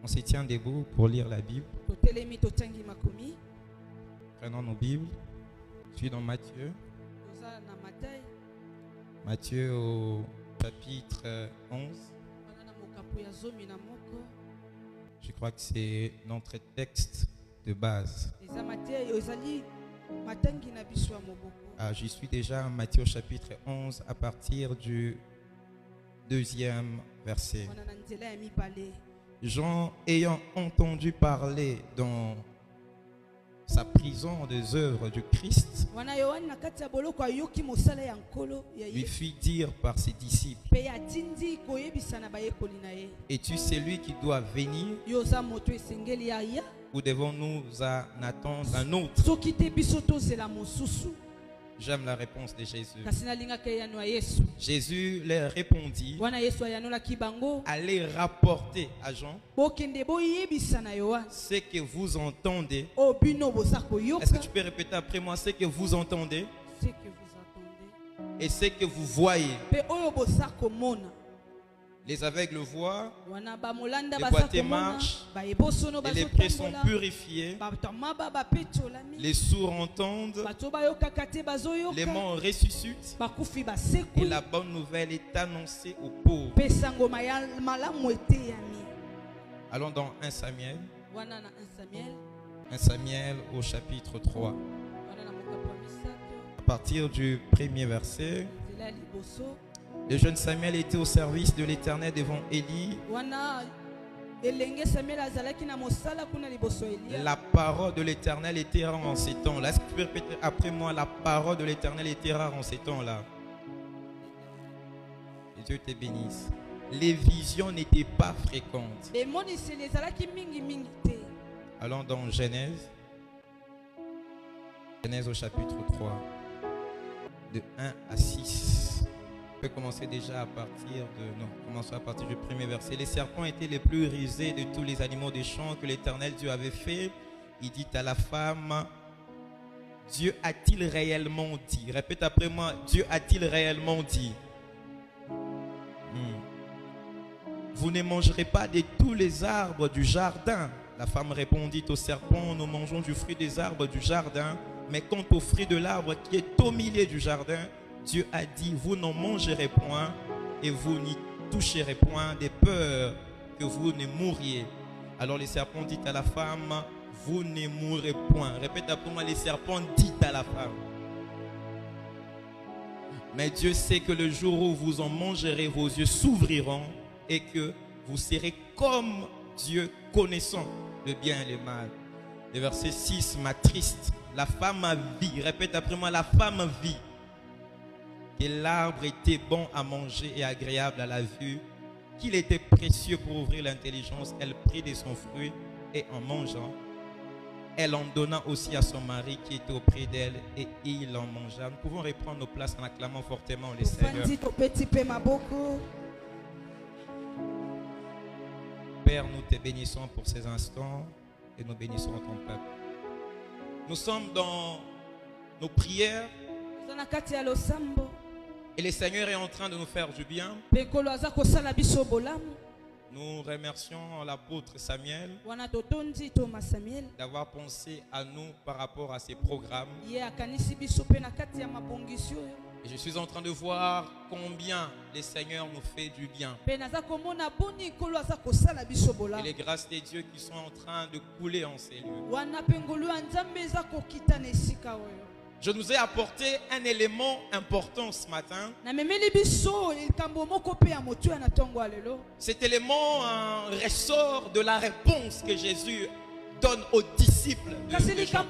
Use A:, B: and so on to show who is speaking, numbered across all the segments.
A: On se tient debout pour lire la Bible. Prenons nos Bibles. Je suis dans Matthieu. Matthieu au chapitre 11. Je crois que c'est notre texte de base. J'y suis déjà, Matthieu au chapitre 11 à partir du 2e verset. Jean, ayant entendu parler dans sa prison des œuvres du Christ, lui fit dire par ses disciples: es-tu celui qui doit venir ou devons-nous en attendre un autre? J'aime la réponse de Jésus. Jésus leur répondit: allez rapporter à Jean ce que vous entendez. Est-ce que tu peux répéter après moi? Ce que vous entendez et ce que vous voyez. Les aveugles voient, les boiteux marchent, les lépreux sont purifiés, les sourds entendent, les morts ressuscitent, et la bonne nouvelle est annoncée aux pauvres. Allons dans 1 Samuel. 1 Samuel au chapitre 3. À partir du premier verset. Le jeune Samuel était au service de l'Éternel devant Élie. La parole de l'Éternel était rare en ces temps-là. Est-ce que tu peux répéter après moi? La parole de l'Éternel était rare en ces temps-là. Que Dieu te bénisse. Les visions n'étaient pas fréquentes. Allons dans Genèse. Genèse au chapitre 3. De 1 à 6. On peut commencer déjà à partir commençons à partir du premier verset. Les serpents étaient les plus rusés de tous les animaux des champs que l'Éternel Dieu avait fait. Il dit à la femme: Dieu a-t-il réellement dit? Répète après moi: Dieu a-t-il réellement dit? Vous ne mangerez pas de tous les arbres du jardin. La femme répondit au serpent: nous mangeons du fruit des arbres du jardin, mais quant au fruit de l'arbre qui est au milieu du jardin, Dieu a dit: vous n'en mangerez point et vous n'y toucherez point, de peur que vous ne mouriez. Alors le serpent dit à la femme: vous ne mourrez point. Répète après moi: le serpent dit à la femme. Mais Dieu sait que le jour où vous en mangerez, vos yeux s'ouvriront et que vous serez comme Dieu, connaissant le bien et le mal. Le verset 6 m'attriste. La femme vit. Répète après moi: la femme vit que l'arbre était bon à manger et agréable à la vue, qu'il était précieux pour ouvrir l'intelligence. Elle prit de son fruit et en mangeant, elle en donna aussi à son mari qui était auprès d'elle et il en mangea. Nous pouvons reprendre nos places en acclamant fortement le Seigneur. Père, nous te bénissons pour ces instants et nous bénissons ton peuple. Nous sommes dans nos prières. Et le Seigneur est en train de nous faire du bien. Nous remercions l'apôtre Samuel d'avoir pensé à nous par rapport à ces programmes. Et je suis en train de voir combien le Seigneur nous fait du bien. Et les grâces de Dieu qui sont en train de couler en ces lieux. Je nous ai apporté un élément important ce matin. Cet élément ressort de la réponse que Jésus donne aux disciples de Jean.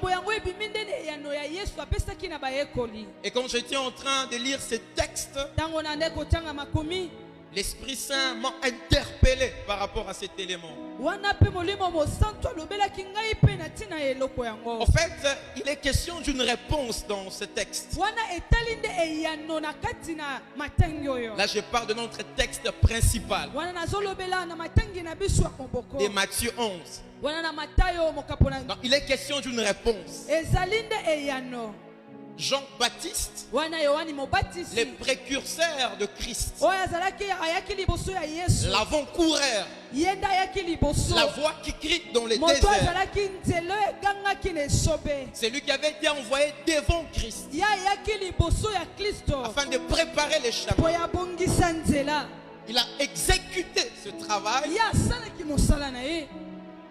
A: Et quand j'étais en train de lire ce texte, l'Esprit Saint m'a interpellé par rapport à cet élément. En fait, il est question d'une réponse dans ce texte. Là, je parle de notre texte principal, de Matthieu 11. Donc, il est question d'une réponse. Jean-Baptiste,
B: wana Yohani Mobatizi,
A: les précurseurs de Christ,
B: oyo azalaki ayaki liboso ya Yesu,
A: l'avant-coureur,
B: yenda ayaki liboso,
A: la voix qui crie dans les
B: moto
A: déserts.
B: azalaki nzelo egangaki na esobe,
A: C'est lui qui avait été envoyé devant Christ
B: ya ayaki liboso ya Kristo
A: afin de préparer les
B: po
A: chemins.
B: ya bongisa nzela.
A: Il a exécuté ce travail.
B: Ya asalaki mosala na ye.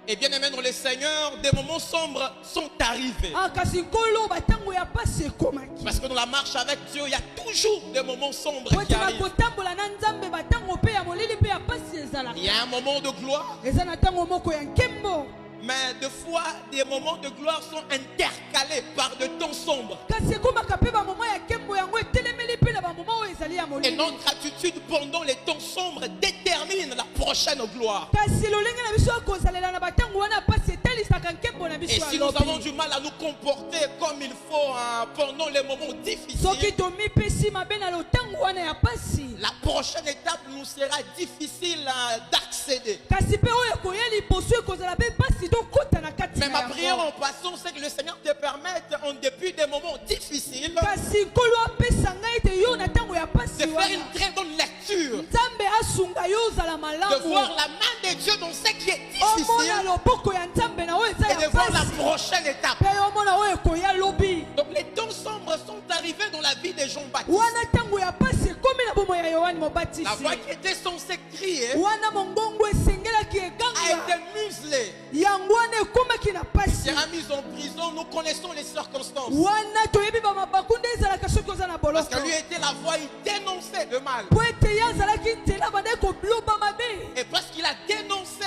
A: Et bien aimé dans le Seigneur, des moments sombres sont arrivés.
B: Kasi nkolo batango ya pasi ekomaki.
A: Parce que dans la marche avec Dieu, il y a toujours des moments sombres
B: Po
A: qui
B: ete
A: arrivent.
B: bakotambola na Nzambe batango mpe ya molili mpe ya pasi ezalaka.
A: Il y a un moment de gloire,
B: Eza na ntango moko ya nkembo.
A: mais des fois, des moments de gloire sont intercalés par de temps sombres.
B: Kasi ekomaka mpe bamoma ya nkembo yango etelemeli mpe na bamoma oyo ezali ya
A: Et
B: molili.
A: notre attitude pendant les temps sombres détermine la prochaine gloire.
B: Kasi lolenge na biso ya kozalela na batango wana pasi etalisaka nkembo na
A: Et
B: biso
A: si
B: ya
A: nous avons
B: lobi.
A: du mal à nous comporter comme il faut pendant les moments difficiles,
B: Soki tomipesi mabe na lotango wana ya pasi.
A: la prochaine étape nous sera difficile d'accéder.
B: Kasi mpe oyo ekoya liboso ekozala mpe pasi tokota na kati
A: Mais
B: na
A: ma prière
B: yango.
A: en passant, c'est que le Seigneur te permette, en début des moments difficiles,
B: Kasi nkolo apesa ngai ete yo na ntango ya
A: de
B: pasi
A: faire
B: wana
A: une très bonne lecture,
B: Nzambe asunga yo ozala
A: de
B: malamu.
A: voir la main de Dieu dans ce qui est
B: Omona
A: difficile
B: loboko ya Nzambe na oyo eza
A: et
B: ya
A: de voir la
B: pasi.
A: prochaine étape.
B: Mpe omona oyo ekoya lobi.
A: Donc les temps sombres sont arrivés dans la vie de Jean-Baptiste.
B: Wana ntango ya pasi ekomi na bomoi ya Yohane
A: La
B: Mobatisi.
A: voix qui était censée crier
B: Wana mongongo esengelaki
A: a
B: eganga.
A: été muselée.
B: Yango wana ekomaki na
A: Il
B: pasi.
A: sera mis en prison. Nous connaissons les circonstances.
B: Wana toyebi bamabaku nde ezalaka soki oza na
A: Parce
B: boloko.
A: que lui était la voix, il dénonçait le mal.
B: Po ete ye azalaki nzela bandaki koloba mabe.
A: Et parce qu'il a dénoncé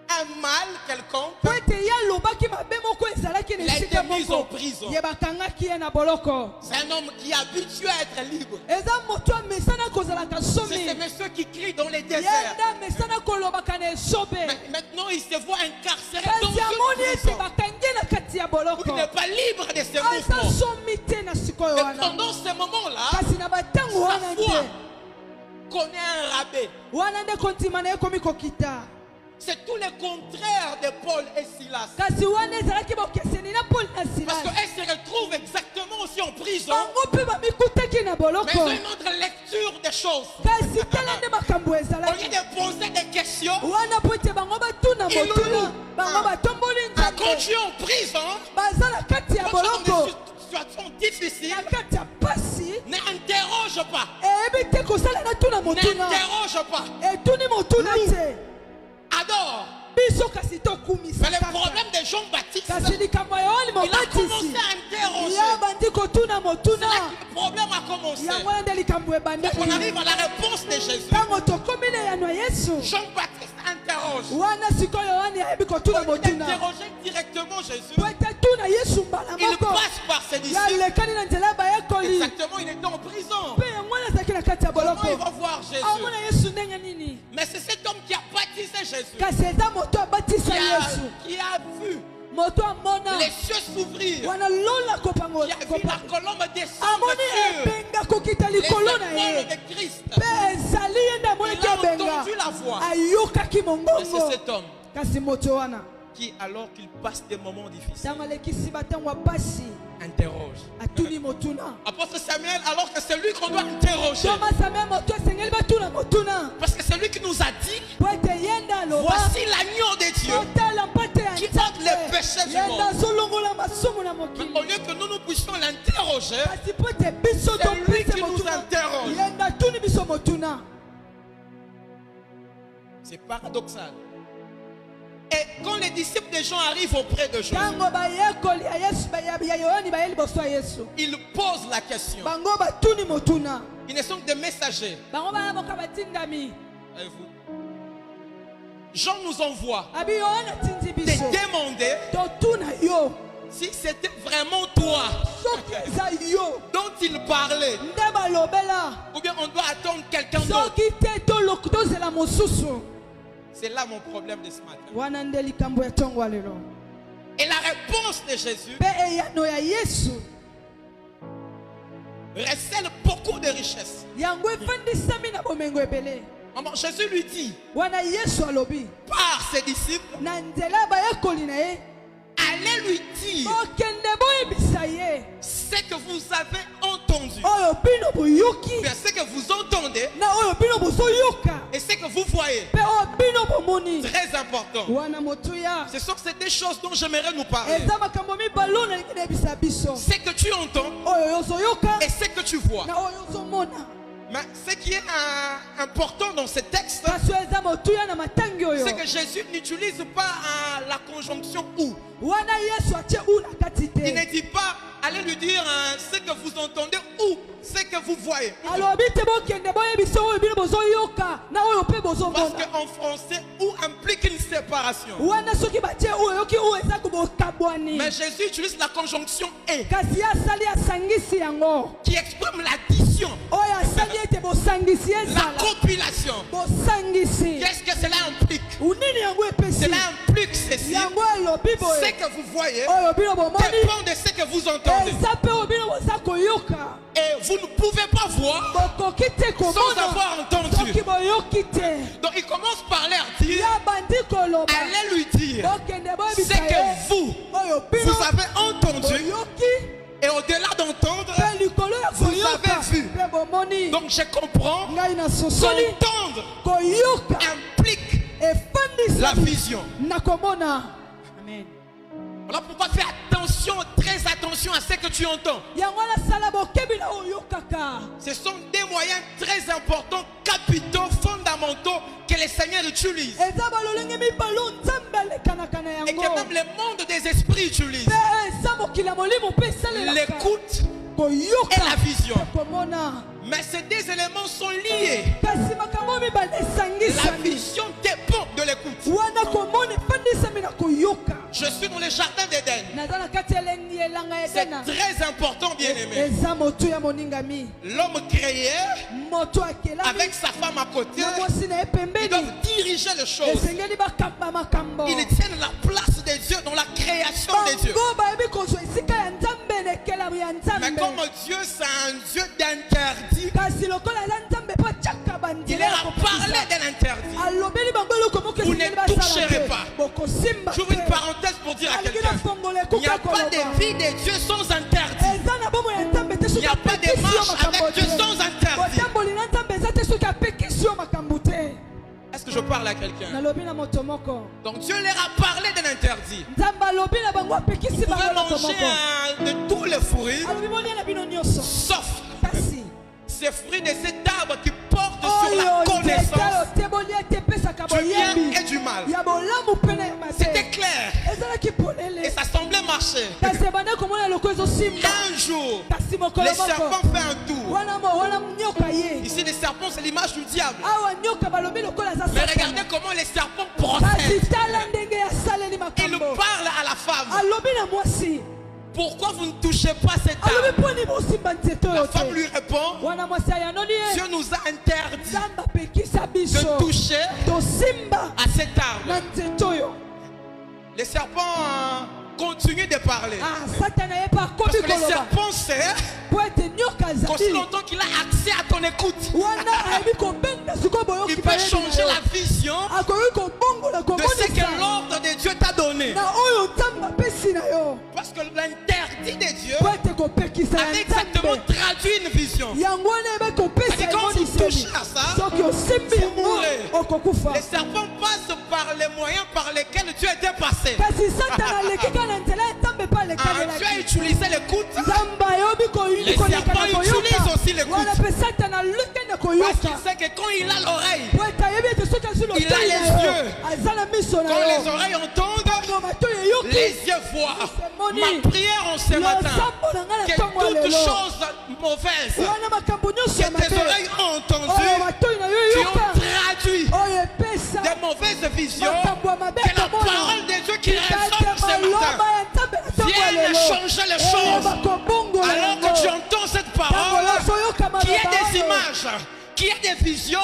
A: un mal quelconque,
B: Po ete ye alobaki mabe moko ezalaki na
A: il a été
B: esika
A: mis en
B: moko.
A: prison.
B: Ye bakangaki ye na boloko.
A: C'est un homme qui est habitué à être libre.
B: Eza moto amesana kozalaka
A: C'est
B: somi.
A: ces messieurs qui crient dans les déserts.
B: Yenda mesana kolobaka na esobe.
A: Mais maintenant, il se voit incarcéré dans
B: Kasi amoni
A: une
B: ete
A: prison.
B: bakangi na kati ya
A: Il
B: boloko.
A: n'est pas libre de ses
B: Aza
A: mouvements.
B: somi te na sikoyo
A: Mais
B: wana.
A: pendant ces moments-là,
B: Kasi na batango
A: sa
B: wana
A: foi
B: te.
A: connaît un rabais.
B: Wana nde kontima na ye komi kokita.
A: C'est tout le contraire de Paul et Silas.
B: Kasi wana ezalaki bokeseni na Paul na
A: Parce
B: Silas.
A: qu'elles se retrouvent exactement aussi en prison.
B: Bango mpe bamikutaki na
A: Mais
B: boloko.
A: ils ont une autre lecture des choses.
B: Kasi tala nde makambo
A: Au lieu
B: ezalaki.
A: de poser des questions,
B: Wana po ete bango batuna
A: Ilulu.
B: motuna. Bango batomboli
A: quand
B: nzambe.
A: tu es en prison,
B: Baza na kati ya
A: quand tu es dans
B: boloko.
A: des situations difficiles,
B: Na kati ya pasi.
A: n'interroge pas.
B: Eyebi te kosala na tuna motuna.
A: N'interroge pas.
B: Etuni motuna te.
A: Adore.
B: Biso kasi tokumisa
A: Mais le
B: kaka.
A: problème de Jean-Baptiste,
B: Kasi likambo ya Yohane
A: il a
B: Mobatisi.
A: commencé à interroger.
B: Ya bandi kotuna motuna.
A: C'est là que le problème a commencé.
B: Yango wana nde likambo ebandaki.
A: On arrive à la réponse de Jésus.
B: Ntango tokomi na yano ya Yesu.
A: Jean-Baptiste interroge.
B: Wana sikoyo Yohane ayebi kotuna
A: Il
B: motuna.
A: interrogeait directement Jésus.
B: Po ete tuna Yesu mbala
A: Il
B: moko.
A: passe par ses
B: Ya
A: disciples.
B: lekani na nzela bayekoli.
A: Exactement, il était en prison.
B: Mpe yango wana azalaki na kati ya
A: Comment
B: boloko.
A: il va voir
B: Amona
A: Jésus?
B: Yesu ndenge nini.
A: Mais c'est cet homme qui a baptisé Jésus.
B: Kasi eza moto abatisa Yesu.
A: Qui a vu
B: Moto amona.
A: les cieux s'ouvrir.
B: Wana lola kopango.
A: Qui a vu la colombe descendre
B: Amoni
A: sur
B: ebenga kokita
A: les
B: likolo na ye.
A: épaules de Christ.
B: Mpe ezali ye nde amonaki
A: Il a
B: abenga.
A: entendu la voix.
B: Ayokaki
A: Et c'est
B: mongongo.
A: cet homme
B: Kasi moto wana.
A: qui, alors qu'il passe des moments difficiles,
B: Ntango alekisi batango ya pasi.
A: interroge.
B: Atuni motuna.
A: Apôtre Samuel, alors que c'est lui qu'on doit interroger.
B: Toma Samuel moto esengeli batuna motuna.
A: Parce que c'est lui qui nous a dit,
B: Po ete yenda aloba.
A: voici l'agneau de Dieu
B: Otala mpate ya
A: qui ôte les péchés du
B: Yenda
A: monde.
B: azolongola masumu na
A: Mais
B: mokili.
A: au lieu que nous puissions l'interroger,
B: Kasi po ete biso
A: c'est lui
B: topese
A: qui nous
B: motuna.
A: interroge.
B: Yenda tuni biso motuna.
A: C'est paradoxal. Et quand les disciples de Jean arrivent auprès de Jean,
B: Ntango bayekoli ya Yesu ya Yohane baye liboso ya Yesu.
A: ils posent la question.
B: Bango batuni motuna.
A: Ils ne sont que des messagers.
B: Bango banaboka batindami.
A: Et vous? Jean nous envoie
B: Abi Yohane atindi
A: te
B: biso.
A: demander
B: Totuna yo.
A: si c'était vraiment toi
B: Soki eza yo.
A: dont il parlait,
B: Nde balobela.
A: ou bien on doit attendre quelqu'un d'autre.
B: Soki te tozela mosusu.
A: C'est là mon problème de ce matin.
B: Wana nde likambo ya tongo lelo.
A: Et la réponse de Jésus
B: Pe eyano ya Yesu.
A: recèle beaucoup de richesses.
B: Yango efandisami na bomengo ebele.
A: Maman, Jésus lui dit
B: Wana Yesu alobi.
A: par ses disciples,
B: Na nzela bayekoli na ye.
A: allez lui dire
B: Okende boyebisa ye.
A: ce que vous avez entendu,
B: oyo bino boyoki
A: bien ce que vous entendez
B: na oyo bino bozoyoka
A: et ce que vous voyez.
B: mpe oyo bino bomoni
A: Très important.
B: wana motuya
A: Ce sont ces deux choses dont j'aimerais nous parler.
B: eza makambo mibale oyo nalingi nayebisa biso
A: Ce que tu entends
B: oyo ozoyoka
A: et ce que tu vois.
B: na oyo ozomona
A: Mais ce qui est important dans ce texte,
B: kasi oyo eza motuya na matangi oyo
A: c'est que Jésus n'utilise pas la conjonction ou.
B: wana yesu atie u na kati
A: Il ne
B: te
A: dit pas, allez lui dire ce que vous entendez ou ce que vous voyez.
B: alobi te bokende boyebisa oyo bino bozoyoka na oyo mpe
A: Parce
B: bozomona
A: qu'en français, ou implique une séparation.
B: wana soki batie u oyoki u eza kobokabwani
A: Mais Jésus utilise la conjonction et,
B: kasi ye asali asangisi yango
A: qui exprime l'addition,
B: oyo asali ete bosangisi
A: la
B: ezala
A: compilation.
B: bosangisi
A: Qu'est-ce que cela implique?
B: unini yango epesi
A: Cela implique ceci.
B: yango elobi
A: Ce
B: boye
A: que vous voyez
B: oyo bino bomoni
A: dépend de ce que vous entendez.
B: eza mpe oyo bino boza koyoka
A: Et vous ne pouvez pas voir
B: bokoki te
A: sans
B: komona
A: avoir entendu.
B: soki boyoki te
A: Donc il commence par leur dire,
B: ya bandi koloba
A: allez lui dire
B: bokende
A: ce
B: boyebisa ye
A: que vous
B: oyo bino
A: avez entendu.
B: boyoki
A: Et au-delà d'entendre,
B: mpe likolo ya
A: vous
B: koyoka
A: avez vu.
B: mpe bomoni
A: Donc je comprends
B: ngai na sosoli
A: qu'entendre
B: koyoka
A: implique
B: efandisa
A: la vision.
B: na komona amen
A: Voilà pourquoi fais attention, très attention à ce que tu entends.
B: yango nasala bokebi na oyokaka
A: Ce sont des moyens très importants, capitaux, fondamentaux que le Seigneur utilise.
B: eza balolenge mibale nzambe alekanaka na
A: Et que
B: yango
A: même le monde des esprits utilise.
B: mpe eza mokili ya molimo mpe esalelaka
A: L'écoute
B: koyoka
A: et la vision.
B: mpe komona
A: Mais ces deux éléments sont liés.
B: kasi makambo mibale
A: La
B: esangisami
A: vision dépend de l'écoute.
B: wana komona efandisami na koyoka
A: Je suis dans le jardin d'Éden.
B: naza na kati ya elengi elanga
A: C'est
B: edena
A: très important, bien-aimé.
B: eza motu ya moningami
A: L'homme créé,
B: moto akelami
A: avec sa femme à côté,
B: na mwasi na ye
A: ils
B: pembeni
A: doivent diriger les choses.
B: esengeli bakamba makambo
A: Ils tiennent la place de Dieu dans la création de Dieu.
B: bango bayebi kozwa esika ya nzambe na ekelamu ya
A: Mais
B: nzambe
A: comme Dieu, c'est un Dieu d'interdit,
B: kasi lokola eza nzambe mpo atiaka
A: il
B: bandila
A: leur a parlé d'un interdit.
B: alobeli bango eloko moko
A: Vous
B: esengeli
A: ne
B: basala
A: toucherez
B: te
A: pas.
B: bokosimba
A: J'ouvre une
B: te
A: parenthèse pour dire à
B: alingi
A: quelqu'un,
B: nafongola
A: il n'y a
B: ekuka
A: pas de
B: koloba
A: vie de Dieu sans interdit.
B: eza na bomo ya nzambe te
A: Il
B: soki
A: n'y a pas de
B: apekisi yo
A: marche
B: makambo
A: avec Dieu
B: te
A: sans interdit.
B: otamboli na nzambe eza te soki apekisi yo makambo te
A: Est-ce que je parle à quelqu'un?
B: nalobi na moto moko
A: Donc Dieu leur a parlé d'un interdit.
B: nzambe alobi na bango apekisi
A: Vous
B: bango
A: pouvez
B: na moto
A: manger
B: moko
A: de tous les fruits,
B: alobi bolia na bino nyonso
A: sauf
B: kasi
A: ces fruits de cet arbre qui porte sur la
B: oyo nzete
A: connaissance
B: oyo te bolia te epesaka
A: du bien
B: boyebi
A: et du mal.
B: ya bolamu mpe na yeba
A: C'était
B: te
A: clair
B: ezalaki
A: et
B: polele
A: ça semblait marcher.
B: kasi ebanda komona eloko ezosimba
A: Un jour,
B: kasi mokolo
A: le serpent
B: moko
A: fait un tour.
B: wana nyoka ye
A: Ici, le serpent, c'est l'image du diable.
B: awa nyoka balobi lokola aza
A: Mais
B: satana
A: regardez comment les serpents
B: kasi
A: procèdent.
B: tala ndenge asaleli
A: Il
B: makambo
A: parle à la femme.
B: alobi na mwasi
A: Pourquoi vous ne touchez pas cet
B: alobi
A: arbre?
B: mponi bosimba nzete oyo
A: La femme
B: te
A: lui répond,
B: wana mwasi ayanoli ye
A: Dieu nous a interdit
B: nzambe apekisa
A: de
B: biso
A: toucher
B: tosimba
A: à cet arbre.
B: na nzete oyo
A: Les serpents continuent de parler.
B: satana ye mpe
A: Parce
B: akomi
A: que le
B: koloba
A: serpent sait
B: po ete nyoka
A: qu'aussi
B: azali
A: longtemps qu'il a accès à ton écoute,
B: wana ayebi kobenga sikoyo boyoki
A: il peut changer la vision
B: akoki kobongola
A: de ce que
B: komonisa
A: l'ordre de Dieu t'a donné.
B: na oyo nzambe apesi na yo
A: Parce que l'interdit de Dieu
B: po ete kopekisa
A: avait
B: ya
A: exactement
B: nzambe
A: traduit une vision.
B: yango wana ebe kopesa
A: C'est quand vous touchez
B: emoniseli
A: à ça,
B: soki osimbi
A: vous
B: yango
A: mourrez.
B: okokufa
A: Les serpents passent par les moyens par lesquels Dieu était passé.
B: kasi satana aleki kaka na nzela ya nzambe mpe
A: Ah, Dieu a
B: alekanelaki
A: utilisé l'écoute.
B: nzambe ayobi
A: Les
B: koleka
A: serpents
B: na
A: utilisent
B: koyoka
A: aussi l'écoute.
B: wana mpe satana alukende
A: Parce
B: koyoka
A: qu'il sait que quand il a l'oreille,
B: po ete ayebi ete soki azwi
A: Il a
B: lotoi
A: les
B: na yo
A: yeux.
B: aza na miso na
A: quand les
B: yo
A: oreilles entendent,
B: ngo matoi eyoki
A: les yeux voient. Ma prière en ce matin,
B: losambo na ngai na
A: que
B: ntongo ya
A: toute
B: lelo
A: chose mauvaise
B: wana makambo nyonso
A: que
B: ya
A: tes
B: mabe
A: oreilles ont
B: oyo
A: entendues,
B: matoi na yo
A: qui
B: eyoka
A: ont traduit
B: oyo epesa
A: des mauvaises visions,
B: makambo ya mabe
A: que la
B: tomona
A: parole de Dieu qui
B: ete
A: résonne ce
B: maloba
A: matin
B: ya nzambe na ntongo ya
A: vienne
B: lelo
A: changer les choses.
B: bakobongola
A: Alors que tu entends cette parole, qui est des images, qui est des visions,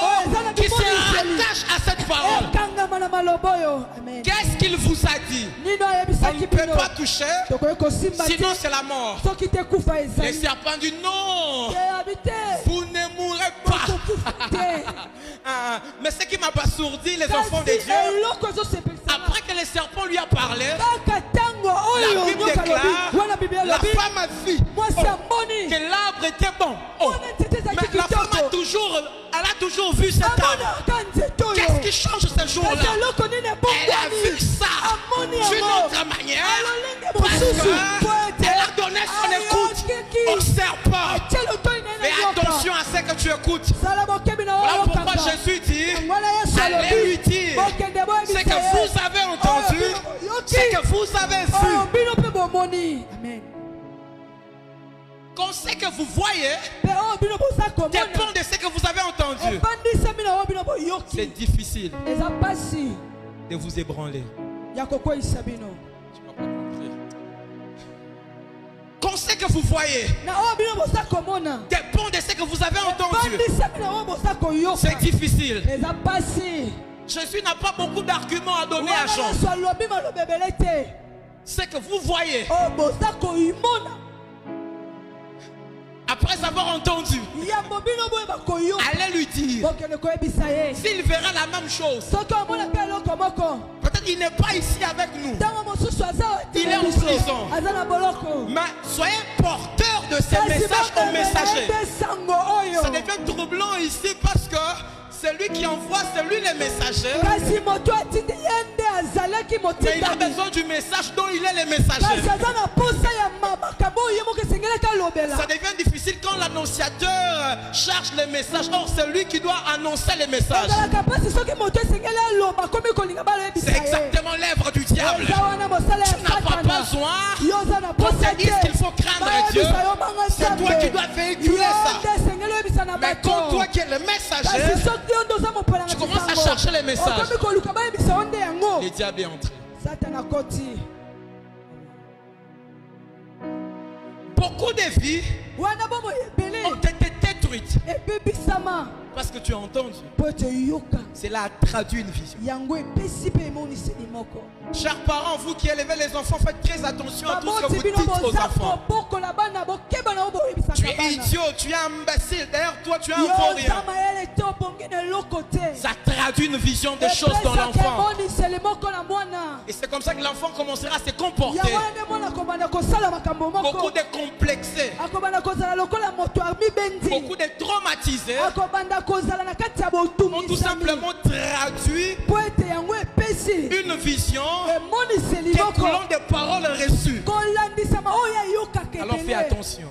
A: qui se rattachent à cette parole.
B: ekangama na maloba oyo amen
A: Qu'est-ce qu'il vous a dit?
B: nino
A: On
B: ayebisaki
A: ne peut
B: bino
A: pas toucher,
B: tokoki kosimba te
A: sinon c'est la mort.
B: soki te kufa
A: Les
B: ezali
A: serpents disent non,
B: eyabi te
A: vous ne mourrez pas.
B: kokufa te
A: Ah, mais ce qui m'a basourdi, les enfants de
B: kasi
A: Dieu,
B: eloko ezosepelisa
A: après que le serpent lui a parlé,
B: kaka ntango
A: la
B: oyo
A: Bible
B: nyoka
A: déclare,
B: lobi wana bibi
A: la
B: alobi
A: femme a vu.
B: mwasi
A: ont vu cet arbre, qu'est-ce qui change ce jour-là? Elle a vu ça d'une autre manière parce qu'elle a donné son écoute au serpent. Fais attention à ce que tu écoutes. Voilà pourquoi Jésus dit, allez lui dire ce que vous avez entendu, ce que vous avez vu.
B: Amen.
A: Quand ce que vous voyez dépend de ce que vous avez entendu. C'est difficile de vous ébranler. Tu n'as pas compris. Quand ce que vous voyez dépend de ce que vous avez entendu. C'est difficile. Jésus n'a pas beaucoup d'arguments à donner à Jean. Ce que vous voyez, après avoir entendu, allez lui dire. S'il verra la même chose, peut-être qu'il n'est pas ici avec nous, il est en prison. Mais soyez porteur de ces messages aux messagers. Ça devient troublant ici parce que celui qui envoie, c'est lui le messager. Mais il a besoin du message dont il est le messager. Ça devient difficile quand l'annonciateur charge le message. Or, c'est lui qui doit annoncer le message. C'est exactement l'œuvre du diable. Tu n'as pas besoin qu'on te dise qu'il faut craindre Dieu. C'est toi qui dois véhiculer ça. Mais quand toi qui es le messager, tu commences à chercher les messages. Le diable est entré. Beaucoup de vies ont été détruites parce que tu as entendu. Cela a traduit une vision. Chers parents, vous qui élevez les enfants, faites très attention à tout ce que vous dites aux enfants. Tu es idiot, tu es imbécile. D'ailleurs, toi, tu es un vaurien. Ça traduit une vision des choses dans l'enfant. Et c'est comme ça que l'enfant commencera à se comporter. Beaucoup de complexés, beaucoup de traumatisés ont tout simplement traduit une vision découlant des paroles reçues. Alors fais attention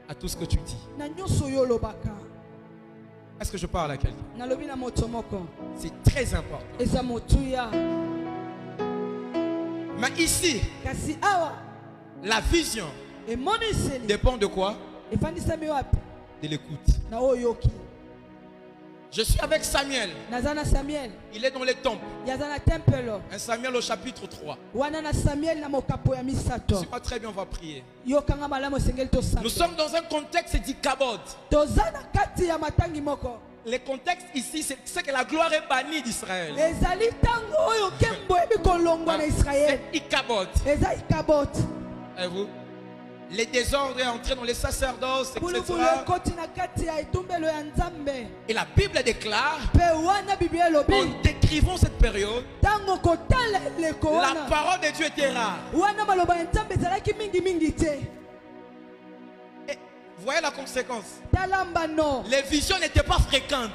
A: à tout ce que tu dis. Est-ce que je parle à quelqu'un? C'est très important. Mais ici, la vision dépend de quoi? De l'écoute. Je suis avec Samuel. Il est dans les temples. 1 Samuel au chapitre 3. Je ne sais pas très bien, on va prier. Nous sommes dans un contexte d'Ikabod. Le contexte ici, c'est que la gloire est bannie d'Israël. C'est Ikabod. Et vous? Les désordres est entré dans les sacerdoces, etc. Et la Bible déclare, en décrivant cette période, la parole de Dieu était rare. Et voyez la conséquence. Les visions n'étaient pas fréquentes.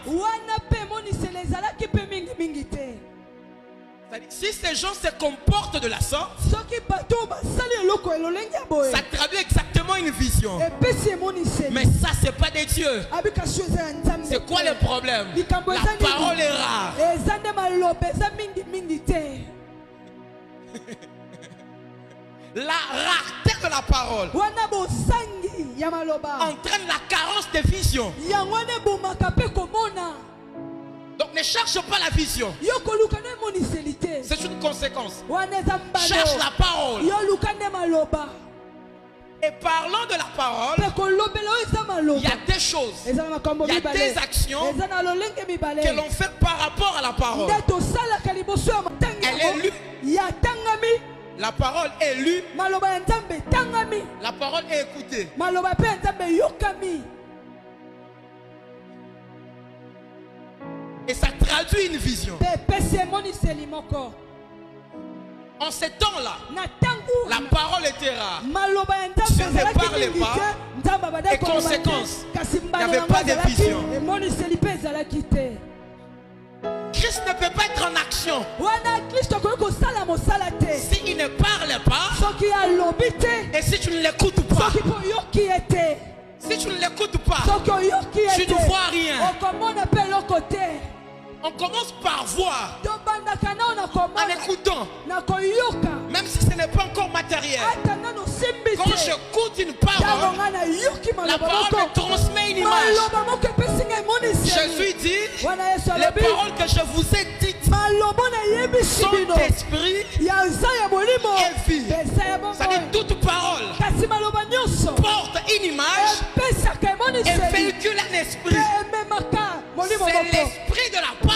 A: Si ces gens se comportent de la sorte, ça traduit exactement une vision. Mais ça, c'est pas de Dieu. C'est quoi le problème? La parole est rare. La rareté de la parole entraîne la carence de vision. Donc ne cherche pas la vision. C'est une conséquence. Cherche la parole. Et parlant de la parole, il y a des choses, il y a des actions que l'on fait par rapport à la parole. Elle est lue. La parole est lue. La parole est écoutée. Et ça traduit une vision. En ces temps-là,
B: na tangu
A: la parole était rare.
B: maloba ya
A: Si
B: Nzambe
A: on ne
B: ezalaki
A: parlait
B: mingi
A: pas,
B: te, Nzambe abandaki
A: et
B: koloba te,
A: conséquence,
B: kasi
A: il n'y
B: mbala
A: avait
B: yango
A: pas de
B: ezalaki
A: vision.
B: emoniseli mpe ezalaki te.
A: Christ ne peut pas être en action
B: wana Kristo akoki kosala mosala te
A: s'il ne parle pas
B: soki alobi te,
A: et si tu ne l'écoutes pas.
B: soki mpo oyoki ye te,
A: Si tu ne l'écoutes pas,
B: soki oyoki ye
A: tu ne vois rien.
B: okomona mpe eloko te.
A: On commence par voir,
B: tobandaka nao na
A: en
B: komona
A: écoutant,
B: na koyoka
A: même si ce n'est pas encore matériel.
B: ata nano simbi
A: Quand
B: te.
A: j'écoute une
B: Ntango
A: parole,
B: nga nayoki
A: la
B: maloba
A: parole
B: moko,
A: me transmet une image.
B: maloba moko epesi ngai emoniseli.
A: Jésus dit,
B: wana Yesu
A: les
B: alobi
A: paroles que je vous ai dites
B: maloba nayebisi
A: sont
B: bino
A: d'esprit
B: ya nza ya molimo
A: et vie.
B: mpe eza ya
A: Ça dit,
B: bomoi,
A: toute parole
B: kasi maloba nyonso
A: porte une image
B: epesaka
A: et
B: emoniseli
A: véhicule un esprit.
B: mpe ememaka molimo
A: C'est
B: moko.
A: l'esprit de la parole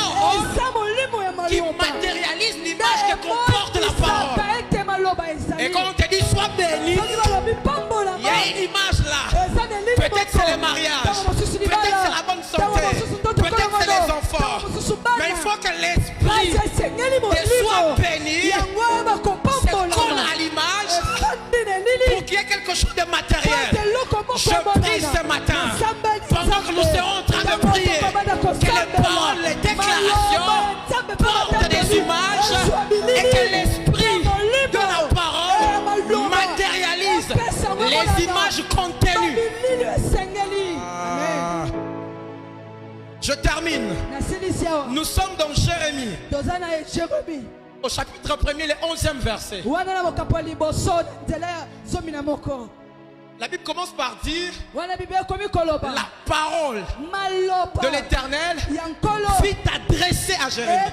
B: eza molimo ya
A: qui
B: maloba
A: matérialise l'image que comporte la parole.
B: emonisaka ete maloba ezali.
A: Et quand on te dit sois béni,
B: soki balobi pambolama,
A: il y a une image là.
B: eza nelili
A: Peut-être
B: moko.
A: c'est le mariage,
B: Ntango mosusu
A: peut-être
B: libala,
A: c'est la bonne
B: ntango
A: santé,
B: mosusu ndoto
A: peut-être c'est
B: kolongono,
A: les enfants.
B: ntango mosusu bana.
A: Mais il faut que l'esprit
B: Kasi esengeli
A: te soit
B: molimo
A: béni,
B: yango oyeba
A: se
B: kopambolama.
A: colle à l'image
B: efandi nelili
A: pour qu'il y ait quelque chose de
B: po
A: matériel.
B: ete eloko moko
A: Je prie
B: emonana.
A: ce matin,
B: Nasambeli
A: pendant que nous
B: Nzambe.
A: serons en train de
B: Ntango
A: prier,
B: tokobanda
A: que les
B: kosambela.
A: paroles, les déclarations
B: Maloba ya Nzambe mpe
A: portent
B: batandeli.
A: des images
B: Ezwa bilili.
A: et que l'esprit
B: Ya molimo.
A: de la parole
B: Maloba.
A: matérialise
B: Epesa ngo
A: les
B: emonana.
A: images contenues.
B: Babilili esengeli. Amen.
A: Je termine.
B: nasilisi awa
A: Nous sommes dans Jérémie,
B: toza na Jérémie
A: au chapitre 1er, le 11e verset.
B: wana na bokapo ya liboso nzela ya zomi na moko.
A: La Bible commence par dire
B: wana Biblia ekomi koloba
A: la parole
B: maloba
A: de l'Éternel
B: ya nkolo
A: fut adressée à Jérémie.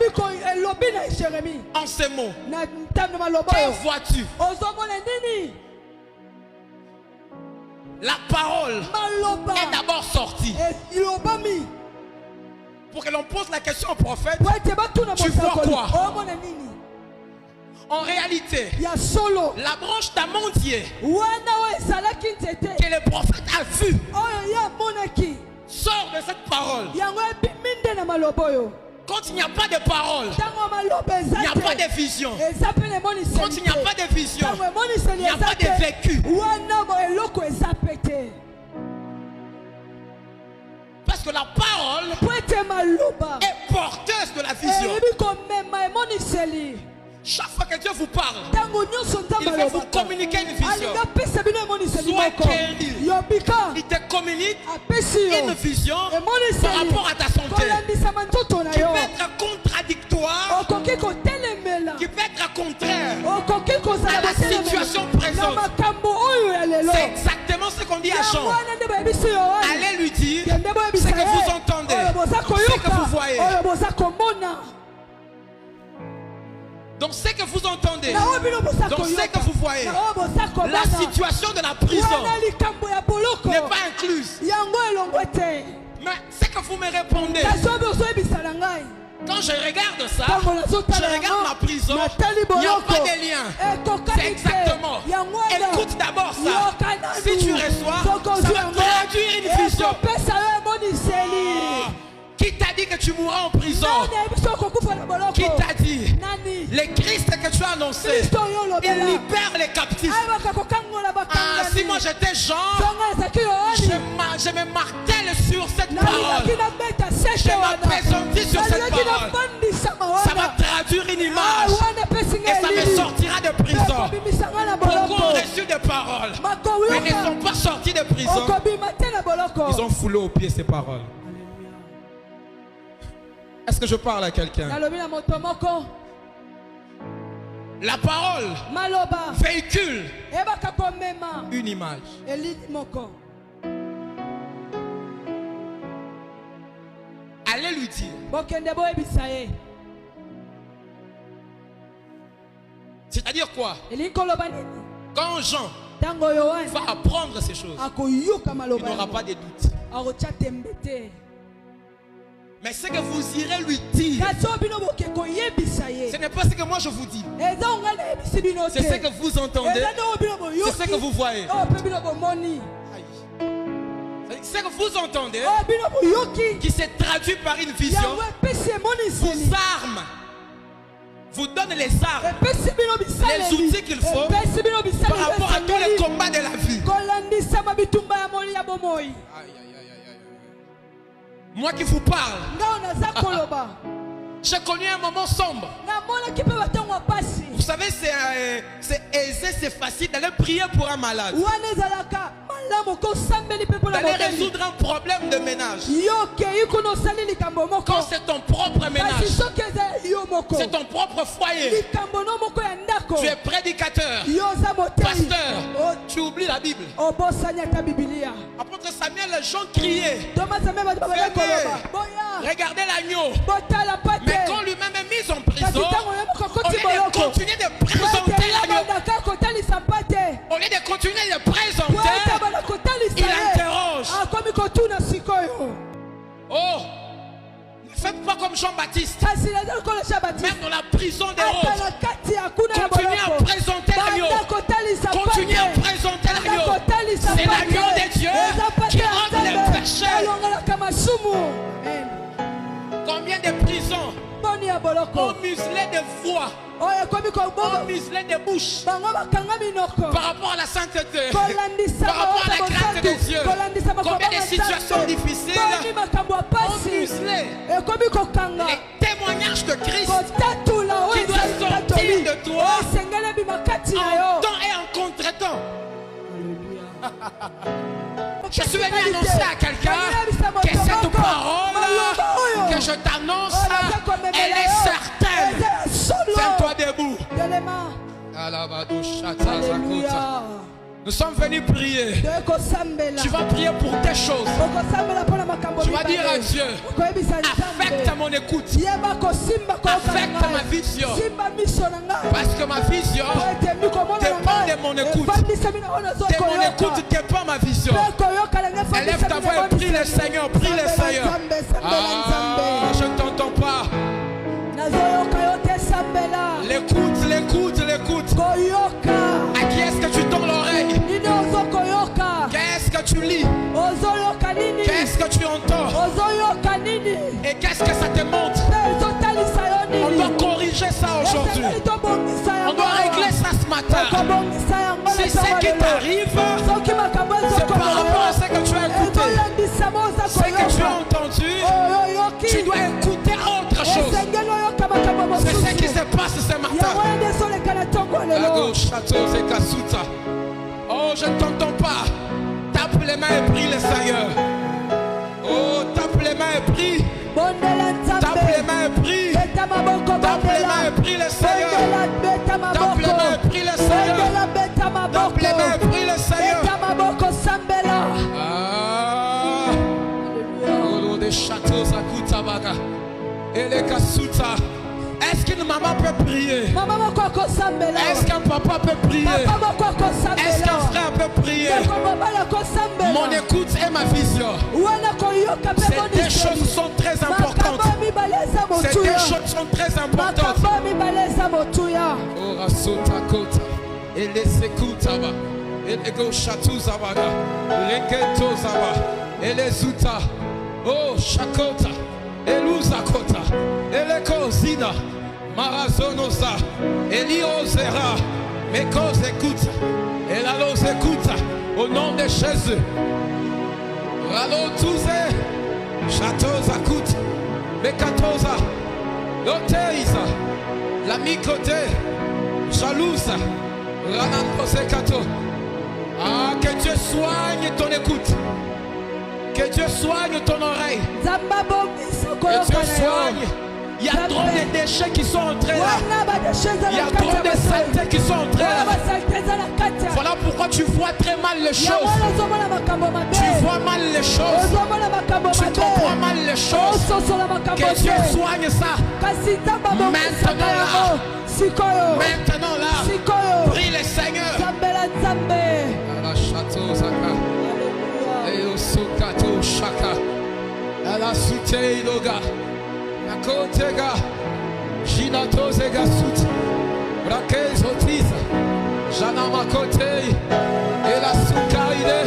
B: elobi na Jérémie
A: En ces mots,
B: na ntango maloba
A: que
B: oyo
A: vois-tu?
B: ozomona nini?
A: La parole
B: Maloba
A: est d'abord sortie.
B: elobami
A: Pour que l'on pose la question au prophète,
B: po ete batuna
A: Tu vois
B: mosakoli
A: quoi?
B: omona nini
A: en réalité,
B: ya solo
A: la branche d'amandier
B: wana oyo ezalaki nzete
A: que le prophète a vu
B: oyo ye amonaki
A: sort de cette parole.
B: yango ebimi nde na maloba oyo.
A: Quand il n'y a pas de parole,
B: Ntango maloba
A: il n'y a
B: eza
A: pas
B: te
A: de vision.
B: eza mpe na emoniseli
A: Quand il n'y a pas de vision,
B: ntango emoniseli
A: il n'y a
B: eza
A: pas de
B: te
A: vécu.
B: wana mo eloko eza mpe te
A: Parce que la parole
B: po ete maloba
A: est porteuse de la vision.
B: eyebi komema emoniseli.
A: Chaque fois que Dieu vous parle,
B: ntango nyonso
A: il
B: nzambe
A: va vous
B: alobaka
A: communiquer une vision.
B: alingi apesa bino emoniseli
A: Sois
B: moko
A: guéri.
B: yobika
A: Il te communique
B: apesi yo
A: une vision par
B: emoniseli
A: rapport à ta santé
B: kolandisama nzoto na
A: qui
B: yo
A: peut être contradictoire,
B: okoki kotelemela
A: qui peut être contraire.
B: okoki kozala
A: à la
B: botelemela
A: situation
B: na
A: présente.
B: makambo oyo ya lelo.
A: C'est exactement ce qu'on dit à
B: yango
A: Jean.
B: wana nde bayebisi yohane
A: Allez lui dire
B: kende
A: ce
B: boyebisa
A: que vous
B: ye
A: entendez,
B: oyo boza
A: ce que
B: koyoka
A: vous voyez.
B: oyo boza komona
A: Donc ce que vous entendez,
B: na oyo bino boza
A: donc ce que
B: koyoka
A: vous voyez,
B: na oyo boza
A: la
B: komona
A: situation de la prison
B: wana likambo ya boloko
A: n'est pas incluse.
B: yango elongwe te
A: Mais ce que vous me répondez,
B: kasi oyo bozoyebisa na ngai
A: quand je regarde ça,
B: ntango
A: je
B: nazotala
A: regarde ma prison,
B: natali
A: il n'y a
B: boloko
A: pas de lien. C'est
B: ekokani te
A: exactement.
B: yango wana
A: Écoute d'abord ça.
B: yoka nanu
A: Si tu reçois, ça va traduire une vision.
B: ekopesa yo emoniseli.
A: Qui t'a dit que tu mourras en prison?
B: nani yebiso okokufa na boloko
A: Qui t'a dit?
B: nani
A: Le Christ que tu as annoncé,
B: kristo oyo
A: il
B: olobela
A: libère les captifs.
B: ayebaka kokangola
A: Ah, si moi
B: bakangani
A: j'étais Jean,
B: songa ezalaki yohani
A: je me martèle sur cette
B: nalingaki
A: parole.
B: nabeta
A: Je
B: sete wana
A: m'appesantis sur cette
B: nalingaki
A: parole.
B: nafandisama
A: Ça va
B: wana
A: traduire une image
B: wana epesi
A: et ça me
B: ngai
A: sortira de prison.
B: ekobimisanga na
A: Beaucoup ont
B: boloko
A: reçu des paroles, mais ne
B: makoyoka
A: sont pas sortis de prison.
B: okobima te na boloko
A: Ils ont foulé aux pieds ces paroles. Est-ce que je parle à quelqu'un?
B: nalobi na moto moko
A: La parole
B: maloba
A: véhicule
B: eyebaka komema
A: une image.
B: elili moko.
A: Allez lui dire.
B: bokende boyebisa ye
A: C'est-à-dire quoi?
B: elingi koloba nini
A: Quand Jean
B: ntango yohane
A: va apprendre ces choses,
B: akoyoka
A: il
B: maloba
A: n'aura
B: yango
A: pas de doute.
B: akotya tembe te
A: Mais ce que vous irez lui dire,
B: kasi oyo bino boke koyebisa
A: ce
B: ye
A: n'est pas ce que moi je vous dis.
B: eza ongai nayebisi bino te
A: C'est ce que vous entendez.
B: eza nde oyo bino
A: C'est ce que vous
B: boyoki
A: voyez.
B: oyo mpe bino bomoni
A: Ce que vous entendez,
B: oyo bino boyoki
A: qui se traduit par une vision,
B: yango epesi
A: vous
B: emoniseli
A: arme vous donne les armes, les outils qu'il faut par rapport à tous les combats de la vie. Moi qui vous parle, j'ai connu un moment sombre. Vous savez, c'est aisé, c'est facile d'aller prier pour un malade, d'aller résoudre un problème de ménage. Quand c'est ton propre ménage, c'est ton propre foyer, tu es prédicateur, pasteur, tu oublies la Bible. Apôtre Samuel, les gens criaient, regardez l'agneau. Mais quand lui-même est mis en prison, au lieu de continuer de présenter l'agneau, au lieu de continuer de présenter, il interroge. Oh, ne faites pas comme Jean-Baptiste. Même dans la prison des Roses, continuez à présenter l'agneau. Continuez à présenter l'agneau. C'est l'agneau de Dieu qui rend les péchés. Combien de prisons ont muselé des voix, ont muselé des bouches par rapport à la sainteté, par rapport à la grâce de Dieu. Combien de situations difficiles ont muselé les témoignages de Christ qui doivent sortir de toi en temps et en contre-temps. Je suis venu annoncer à quelqu'un que cette parole que je t'annonce, elle est certaine. Tiens-toi debout. Alléluia. Nous sommes venus prier. Tu vas prier pour des choses. Tu vas dire à Dieu, affecte mon écoute, affecte ma vision, parce que ma vision dépend de mon écoute. De mon écoute dépend ma vision. Élève ta voix et prie le Seigneur, prie le Seigneur. Ah, je ne t'entends pas. L'écoute, l'écoute, l'écoute. À qui est-ce que tu tends l'oreille? Qu'est-ce que tu lis? Qu'est-ce que tu entends? Et qu'est-ce que ça te montre? On doit corriger ça aujourd'hui. On doit régler ça ce matin. Si ce qui t'arrive, c'est par rapport à ce que tu as écouté, ce que tu as entendu, tu dois écouter autre chose. C'est ce qui se passe ce matin. Oh, je ne t'entends pas. Tape les mains et prie le Seigneur. Oh, tape les mains et prie. Tape les mains et prie. Tape les mains et prie le Seigneur. Tape les mains et prie le Seigneur. Tape les mains et prie le Seigneur. Ah. Oh, des châteaux à Koutabaga. Et les Kasuta. Est-ce qu'une maman peut prier? Est-ce qu'un papa peut prier? Est-ce qu'un frère peut prier? Mon écoute et ma vision, ces deux choses sont très importantes. Ces deux choses sont très importantes. Oh, Rasota Kota, et les Sekutaba, et les Goshatuzabada, les Ketozaba, et les Zuta, oh, Shakota, et Luzakota, et les Kozina. Marazonosa, Eliosera, Mekos écoute, et la los écoute, au nom de Jésus. Ralo Touze, Châteaux écoute, Mekatosa, Loteisa, la Mikote, Jalousa, Ranantosekato. Ah, que Dieu soigne ton écoute, que Dieu soigne ton oreille, que Dieu soigne. Il y a trop de déchets qui sont entrés là. Il y a trop de saletés qui sont entrés là. Voilà pourquoi tu vois très mal les choses. Tu vois mal les choses. Tu comprends mal les choses. Que Dieu soigne ça. Maintenant là. Maintenant là. Prie le Seigneur. Kotega, Jinatozega Sut, Rakez Otiza, Jana Makote, Ela Sukaide,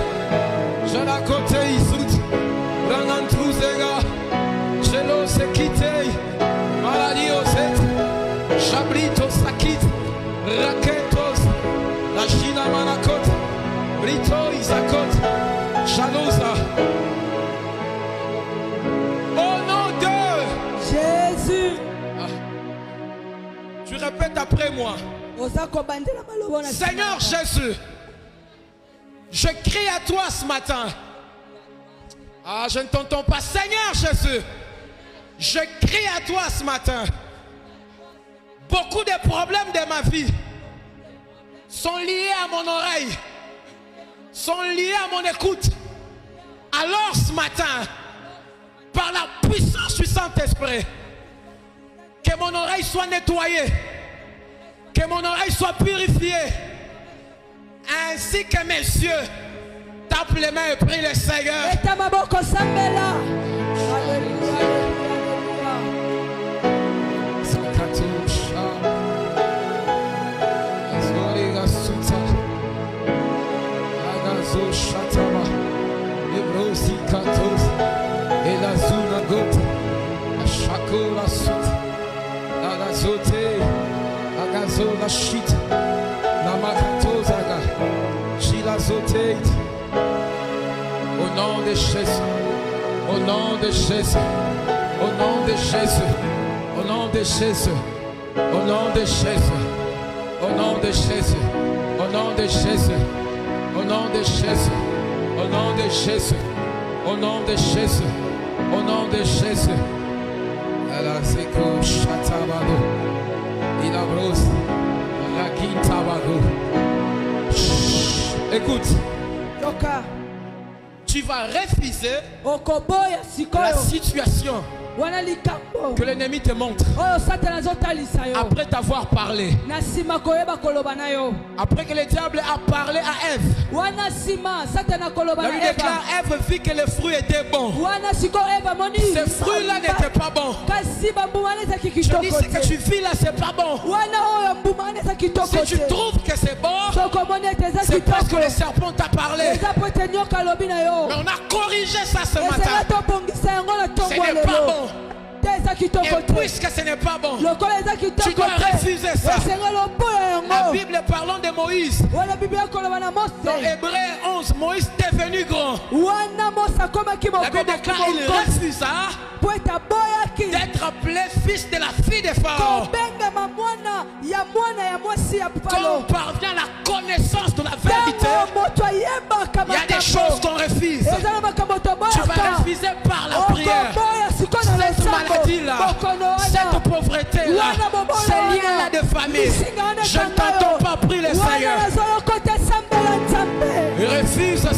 A: Jana Kote Sut, Ranantuzega, Chelo Sekite, Maladioset, Chabri Brito Isakot. Jalosa. Au nom de
B: Jésus.
A: Tu répètes après moi. Seigneur Jésus, je crie à toi ce matin. Ah, je ne t'entends pas. Seigneur Jésus, je crie à toi ce matin. Beaucoup de problèmes de ma vie sont liés à mon oreille, sont liés à mon écoute. Alors ce matin, par la puissance du Saint-Esprit, que mon oreille soit nettoyée, que mon oreille soit purifiée, ainsi que mes yeux. Tape les mains et prie le Seigneur. La shit, la macatozaga, Chilazote. Au nom de Jésus, au nom de Jésus, au nom de Jésus, au nom de Jésus, au nom de Jésus, au nom de Jésus, au nom de Jésus, au nom de Jésus, au nom de Jésus, au nom de Jésus, au nom de Jésus. La Zeko Chatabado, il a brosse. Écoute, tu vas refuser la situation que l'ennemi te montre après t'avoir parlé, après que le diable a parlé à Ève. La Bible déclare Ève vit que le fruit était bon. Ce fruit-là n'était pas bon. Je dis ce que tu vis là, c'est pas bon. Si tu trouves que c'est bon, c'est parce que le serpent t'a parlé. Mais on a corrigé ça ce matin. Ce n'est pas bon. Et puisque ce n'est pas bon, tu dois refuser ça. La Bible parlant de Moïse, dans Hébreux 11, Moïse est devenu grand. La Bible déclare qu'il refusa d'être appelé fils de la fille de Pharaon. Quand on parvient à la connaissance de la vérité, il y a des choses qu'on refuse. Tu vas refuser par la prière. Cette maladie-là, cette pauvreté-là, ces liens-là de famille, je ne t'entends pas, prie le Seigneur. Refuse ça.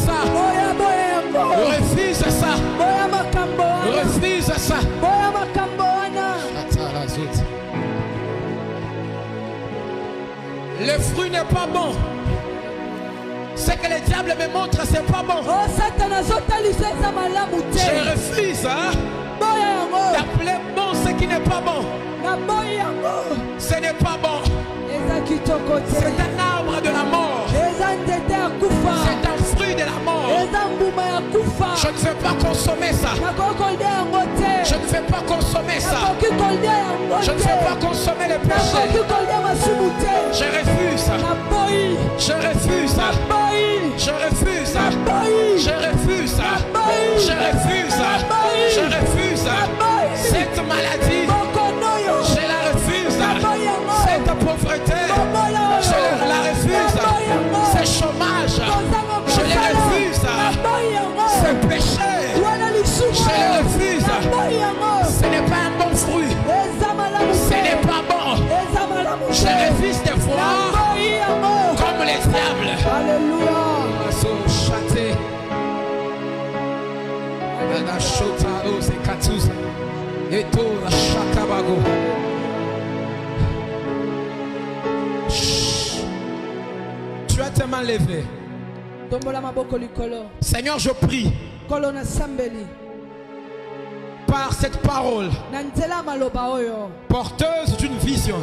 A: Refuse ça. Refuse ça. Le fruit n'est pas bon. Ce que le diable me montre, c'est pas bon. Je refuse d'appeler bon ce qui n'est pas bon. Ce n'est pas bon. C'est un arbre de la mort. C'est un fruit de la mort. Je ne vais pas consommer ça. Je ne vais pas consommer ça. Je ne vais pas consommer le péché. Je refuse ça. Je refuse ça. Je refuse ça. Je refuse ça. Je refuse ça. Je refuse ça. Cette maladie, je la refuse. Cette pauvreté, je la refuse. Ce chômage, je les refuse. Ce péché, je les refuse. Ce n'est pas un bon fruit. Ce n'est pas bon. Je refuse de voir comme les diables. Alléluia. Tu as tes mains levées. Seigneur, je prie par cette parole porteuse d'une vision.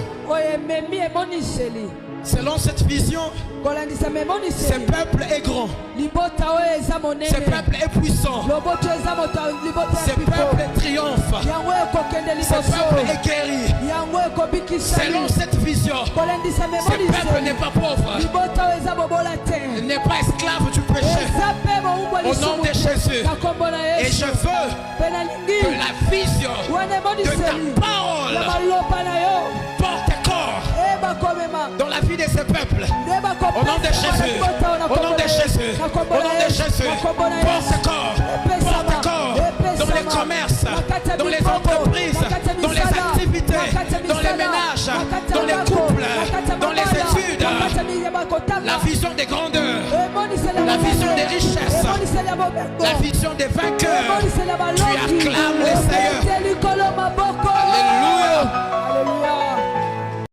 A: Selon cette vision, ce peuple est grand, ce peuple est puissant, ce peuple triomphe, ce peuple est guéri. Selon cette vision, ce peuple n'est pas pauvre, il n'est pas esclave du Jésus. Et je veux que la vision de ta parole porte corps dans la vie de ce peuple. Au nom de Jésus, au nom de Jésus, au nom de Jésus, porte corps dans les commerces, dans les entreprises, dans les activités, dans les ménages, dans les couples, dans les études. La vision des grandeurs, la vision des richesses, la vision des vainqueurs. Tu acclames les Seigneurs.